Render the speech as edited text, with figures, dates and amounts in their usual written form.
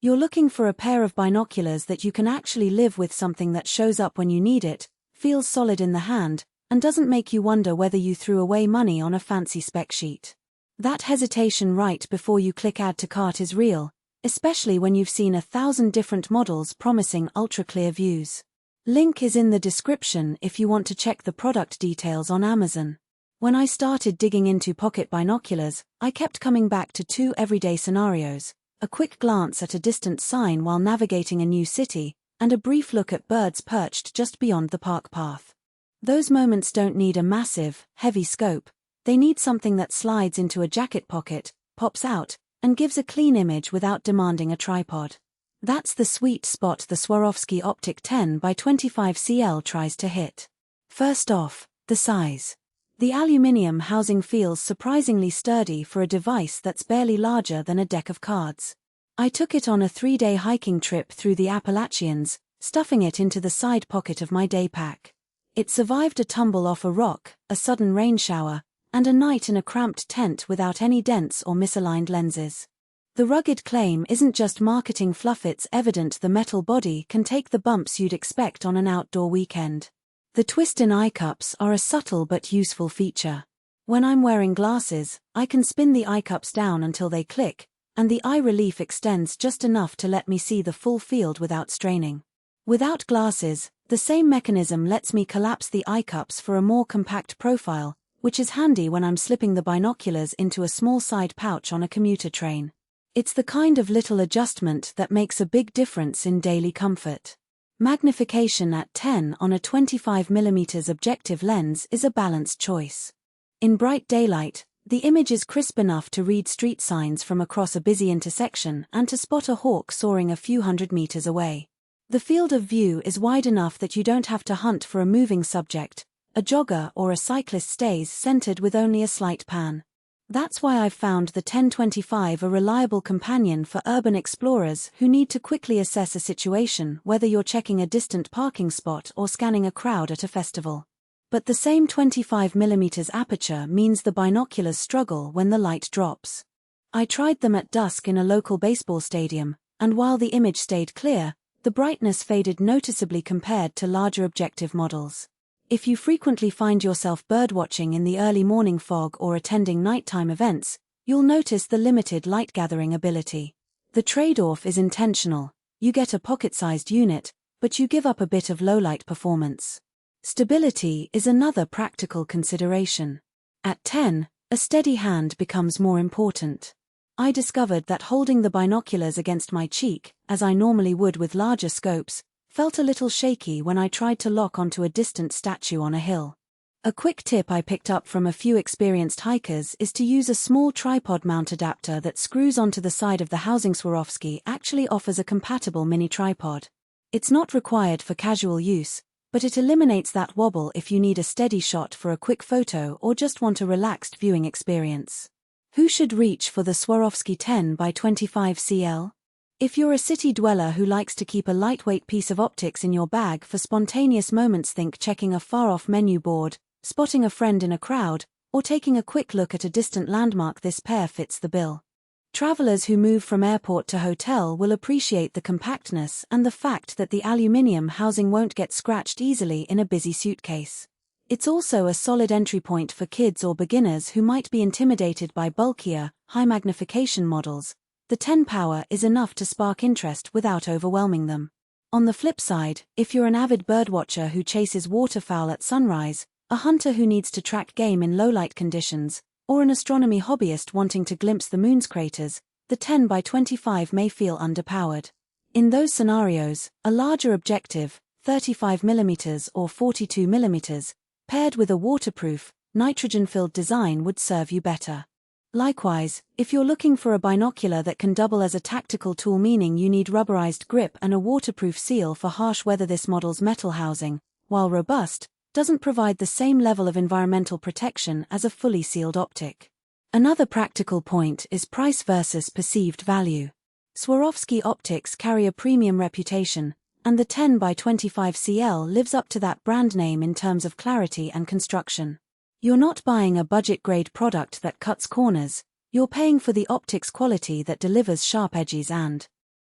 You're looking for a pair of binoculars that you can actually live with, something that shows up when you need it, feels solid in the hand, and doesn't make you wonder whether you threw away money on a fancy spec sheet. That hesitation right before you click add to cart is real, especially when you've seen 1,000 different models promising ultra-clear views. Link is in the description if you want to check the product details on Amazon. When I started digging into pocket binoculars, I kept coming back to two everyday scenarios: a quick glance at a distant sign while navigating a new city, and a brief look at birds perched just beyond the park path. Those moments don't need a massive, heavy scope. They need something that slides into a jacket pocket, pops out, and gives a clean image without demanding a tripod. That's the sweet spot the Swarovski Optik 10x25 CL tries to hit. First off, the size. The aluminium housing feels surprisingly sturdy for a device that's barely larger than a deck of cards. I took it on a 3-day hiking trip through the Appalachians, stuffing it into the side pocket of my day pack. It survived a tumble off a rock, a sudden rain shower, and a night in a cramped tent without any dents or misaligned lenses. The rugged claim isn't just marketing fluff, it's evident the metal body can take the bumps you'd expect on an outdoor weekend. The twist-in Eyecups are a subtle but useful feature. When I'm wearing glasses, I can spin the Eyecups down until they click, and the eye relief extends just enough to let me see the full field without straining. Without glasses, the same mechanism lets me collapse the Eyecups for a more compact profile, which is handy when I'm slipping the binoculars into a small side pouch on a commuter train. It's the kind of little adjustment that makes a big difference in daily comfort. Magnification at 10 on a 25mm objective lens is a balanced choice. In bright daylight, the image is crisp enough to read street signs from across a busy intersection and to spot a hawk soaring a few hundred meters away. The field of view is wide enough that you don't have to hunt for a moving subject. A jogger or a cyclist stays centered with only a slight pan. That's why I've found the 1025 a reliable companion for urban explorers who need to quickly assess a situation, whether you're checking a distant parking spot or scanning a crowd at a festival. But the same 25mm aperture means the binoculars struggle when the light drops. I tried them at dusk in a local baseball stadium, and while the image stayed clear, the brightness faded noticeably compared to larger objective models. If you frequently find yourself birdwatching in the early morning fog or attending nighttime events, you'll notice the limited light-gathering ability. The trade-off is intentional. You get a pocket-sized unit, but you give up a bit of low-light performance. Stability is another practical consideration. At 10, a steady hand becomes more important. I discovered that holding the binoculars against my cheek, as I normally would with larger scopes, felt a little shaky when I tried to lock onto a distant statue on a hill. A quick tip I picked up from a few experienced hikers is to use a small tripod mount adapter that screws onto the side of the housing. Swarovski actually offers a compatible mini tripod. It's not required for casual use, but it eliminates that wobble if you need a steady shot for a quick photo or just want a relaxed viewing experience. Who should reach for the Swarovski 10x25 CL? If you're a city dweller who likes to keep a lightweight piece of optics in your bag for spontaneous moments, think checking a far-off menu board, spotting a friend in a crowd, or taking a quick look at a distant landmark, this pair fits the bill. Travelers who move from airport to hotel will appreciate the compactness and the fact that the aluminium housing won't get scratched easily in a busy suitcase. It's also a solid entry point for kids or beginners who might be intimidated by bulkier, high-magnification models. The 10 power is enough to spark interest without overwhelming them. On the flip side, if you're an avid birdwatcher who chases waterfowl at sunrise, a hunter who needs to track game in low-light conditions, or an astronomy hobbyist wanting to glimpse the moon's craters, the 10x25 may feel underpowered. In those scenarios, a larger objective, 35mm or 42mm, paired with a waterproof, nitrogen-filled design would serve you better. Likewise, if you're looking for a binocular that can double as a tactical tool, meaning you need rubberized grip and a waterproof seal for harsh weather, this model's metal housing, while robust, doesn't provide the same level of environmental protection as a fully sealed optic. Another practical point is price versus perceived value. Swarovski optics carry a premium reputation, and the 10x25 CL lives up to that brand name in terms of clarity and construction. You're not buying a budget-grade product that cuts corners, you're paying for the optics quality that delivers sharp edges and,